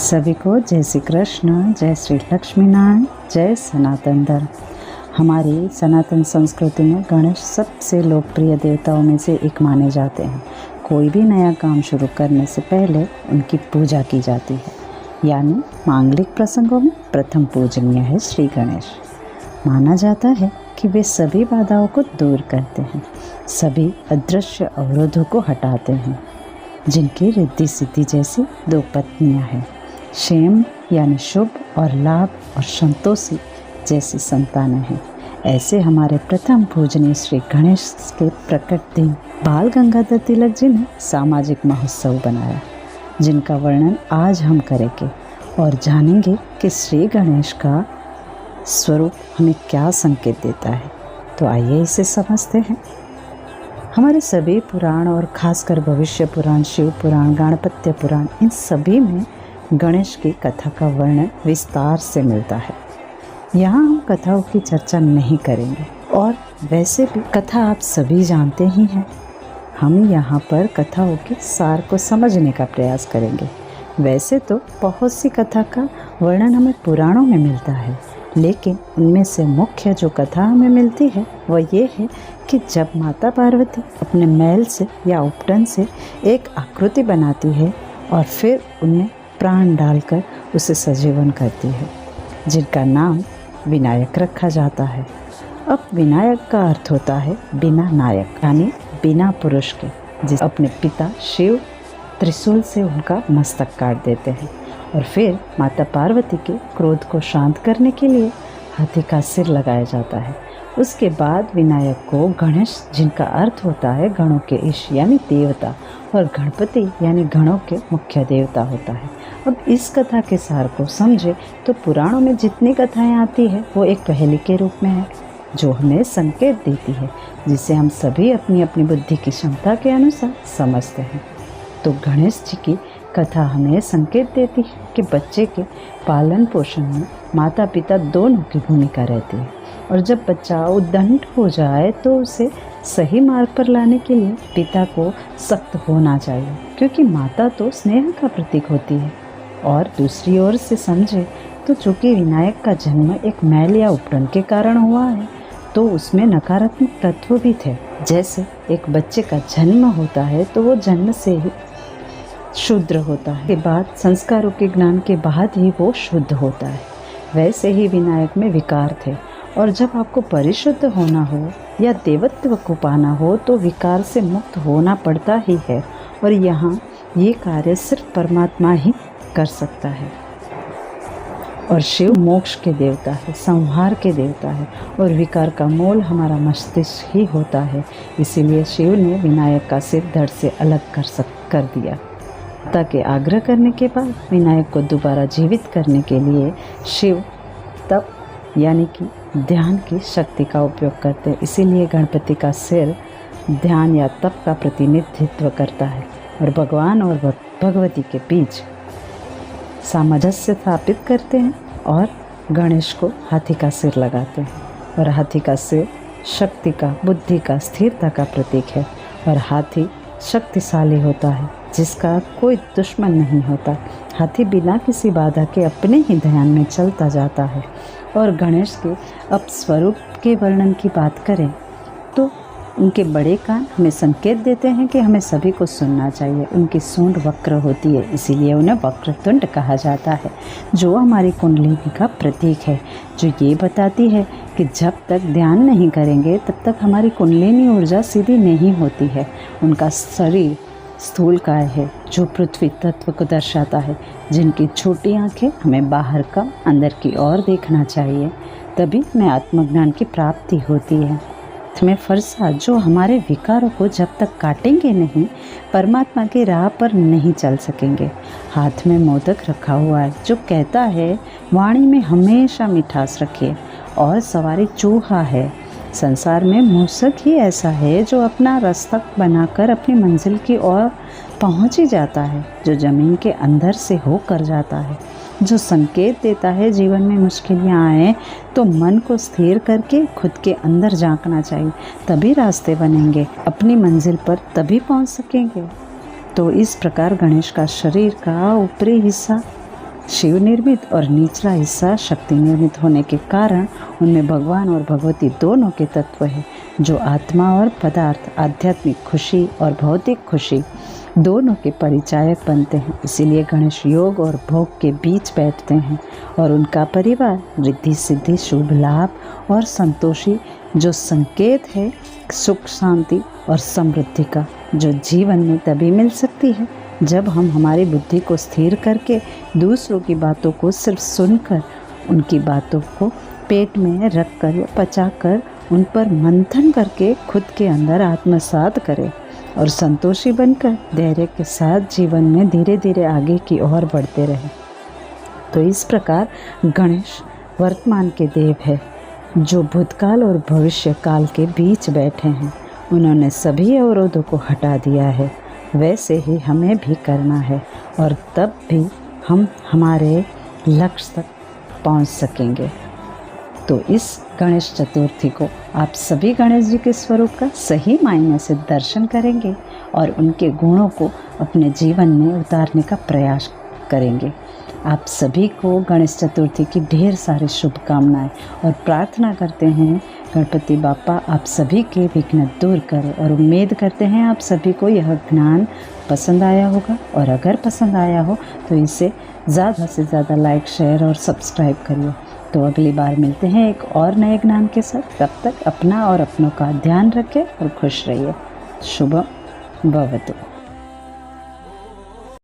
सभी को जय श्री कृष्ण, जय श्री लक्ष्मीनारायण, जय सनातन धर्म। हमारी सनातन संस्कृति में गणेश सबसे लोकप्रिय देवताओं में से एक माने जाते हैं। कोई भी नया काम शुरू करने से पहले उनकी पूजा की जाती है, यानी मांगलिक प्रसंगों में प्रथम पूजनीय है श्री गणेश। माना जाता है कि वे सभी बाधाओं को दूर करते हैं, सभी अदृश्य अवरोधों को हटाते हैं। जिनकी रिद्धि सिद्धि जैसी 2 पत्नियां हैं, क्षेम यानी शुभ और लाभ और संतोषी जैसी संतानें हैं। ऐसे हमारे प्रथम पूजनीय श्री गणेश के प्रकट दिन बाल गंगाधर तिलक जी ने सामाजिक महोत्सव बनाया, जिनका वर्णन आज हम करेंगे और जानेंगे कि श्री गणेश का स्वरूप हमें क्या संकेत देता है। तो आइए इसे समझते हैं। हमारे सभी पुराण और खासकर भविष्य पुराण, शिव पुराण, गणपत्य पुराण, इन सभी में गणेश की कथा का वर्णन विस्तार से मिलता है। यहाँ हम कथाओं की चर्चा नहीं करेंगे और वैसे भी कथा आप सभी जानते ही हैं। हम यहाँ पर कथाओं के सार को समझने का प्रयास करेंगे। वैसे तो बहुत सी कथा का वर्णन हमें पुराणों में मिलता है, लेकिन उनमें से मुख्य जो कथा हमें मिलती है वह ये है कि जब माता पार्वती अपने मैल से या उपटन से एक आकृति बनाती है और फिर उनमें प्राण डालकर उसे सजीवन करती है, जिनका नाम विनायक रखा जाता है। अब विनायक का अर्थ होता है बिना नायक, यानी बिना पुरुष के, जिस अपने पिता शिव त्रिशूल से उनका मस्तक काट देते हैं। और फिर माता पार्वती के क्रोध को शांत करने के लिए हाथी का सिर लगाया जाता है। उसके बाद विनायक को गणेश, जिनका अर्थ होता है गणों के ईश यानी देवता, और गणपति यानी गणों के मुख्य देवता होता है। अब इस कथा के सार को समझे तो पुराणों में जितनी कथाएं आती है वो एक पहेली के रूप में है, जो हमें संकेत देती है, जिसे हम सभी अपनी अपनी बुद्धि की क्षमता के अनुसार समझते हैं। तो गणेश जी की कथा हमें संकेत देती है कि बच्चे के पालन पोषण में माता पिता दोनों की भूमिका रहती है, और जब बच्चा उद्दंड हो जाए तो उसे सही मार्ग पर लाने के लिए पिता को सख्त होना चाहिए, क्योंकि माता तो स्नेह का प्रतीक होती है। और दूसरी ओर से समझे तो चूँकि विनायक का जन्म एक मैल या उपटन के कारण हुआ है, तो उसमें नकारात्मक तत्व भी थे। जैसे एक बच्चे का जन्म होता है तो वो जन्म से ही शुद्र होता है, के बाद संस्कारों के ज्ञान के बाद ही वो शुद्ध होता है। वैसे ही विनायक में विकार थे, और जब आपको परिशुद्ध होना हो या देवत्व को पाना हो तो विकार से मुक्त होना पड़ता ही है, और यहाँ ये कार्य सिर्फ परमात्मा ही कर सकता है। और शिव मोक्ष के देवता है, संहार के देवता है, और विकार का मूल हमारा मस्तिष्क ही होता है। इसीलिए शिव ने विनायक का सिर धड़ से अलग कर दिया, ताकि आग्रह करने के बाद विनायक को दोबारा जीवित करने के लिए शिव तप यानी कि ध्यान की शक्ति का उपयोग करते हैं। इसीलिए गणपति का सिर ध्यान या तप का प्रतिनिधित्व करता है, और भगवान और भगवती के बीच सामंजस्य स्थापित करते हैं, और गणेश को हाथी का सिर लगाते हैं। और हाथी का सिर शक्ति का, बुद्धि का, स्थिरता का प्रतीक है, और हाथी शक्तिशाली होता है, जिसका कोई दुश्मन नहीं होता। हाथी बिना किसी बाधा के अपने ही ध्यान में चलता जाता है। और गणेश के अपस्वरूप के वर्णन की बात करें तो उनके बड़े कान हमें संकेत देते हैं कि हमें सभी को सुनना चाहिए। उनकी सूंड वक्र होती है, इसीलिए उन्हें वक्रतुंड कहा जाता है, जो हमारी कुंडलिनी का प्रतीक है, जो ये बताती है कि जब तक ध्यान नहीं करेंगे तब तक हमारी कुंडलिनी ऊर्जा सीधी नहीं होती है। उनका शरीर स्थूलकाय है, जो पृथ्वी तत्व को दर्शाता है। जिनकी छोटी आँखें हमें बाहर का अंदर की ओर देखना चाहिए, तभी हमें आत्मज्ञान की प्राप्ति होती है। में फरसा, जो हमारे विकारों को जब तक काटेंगे नहीं, परमात्मा की राह पर नहीं चल सकेंगे। हाथ में मोदक रखा हुआ है, जो कहता है वाणी में हमेशा मिठास रखिए। और सवारी चूहा है। संसार में मूसक ही ऐसा है जो अपना रास्ता बनाकर अपनी मंजिल की ओर पहुंच ही जाता है, जो ज़मीन के अंदर से होकर जाता है, जो संकेत देता है जीवन में मुश्किलें आए तो मन को स्थिर करके खुद के अंदर झांकना चाहिए, तभी रास्ते बनेंगे, अपनी मंजिल पर तभी पहुंच सकेंगे। तो इस प्रकार गणेश का शरीर का ऊपरी हिस्सा शिव निर्मित और निचला हिस्सा शक्ति निर्मित होने के कारण उनमें भगवान और भगवती दोनों के तत्व हैं, जो आत्मा और पदार्थ, आध्यात्मिक खुशी और भौतिक खुशी दोनों के परिचायक बनते हैं। इसीलिए गणेश योग और भोग के बीच बैठते हैं और उनका परिवार रिद्धि सिद्धि, शुभ लाभ और संतोषी, जो संकेत है सुख, शांति और समृद्धि का, जो जीवन में तभी मिल सकती है जब हम हमारी बुद्धि को स्थिर करके दूसरों की बातों को सिर्फ सुनकर, उनकी बातों को पेट में रख कर या पचा कर उन पर मंथन करके खुद के अंदर आत्मसात करें और संतोषी बनकर धैर्य के साथ जीवन में धीरे धीरे आगे की ओर बढ़ते रहें। तो इस प्रकार गणेश वर्तमान के देव है, जो भूतकाल और भविष्य काल के बीच बैठे हैं। उन्होंने सभी अवरोधों को हटा दिया है। वैसे ही हमें भी करना है और तब भी हम हमारे लक्ष्य तक पहुंच सकेंगे। तो इस गणेश चतुर्थी को आप सभी गणेश जी के स्वरूप का सही मायने से दर्शन करेंगे और उनके गुणों को अपने जीवन में उतारने का प्रयास करेंगे। आप सभी को गणेश चतुर्थी की ढेर सारी शुभकामनाएं और प्रार्थना करते हैं गणपति बाप्पा आप सभी के विघ्न दूर करें, और उम्मीद करते हैं आप सभी को यह ज्ञान पसंद आया होगा। और अगर पसंद आया हो तो इसे ज़्यादा से ज़्यादा लाइक, शेयर और सब्सक्राइब करिए। तो अगली बार मिलते हैं एक और नए ज्ञान के साथ। तब तक अपना और अपनों का ध्यान रखें और खुश रहिए। शुभम भवतु।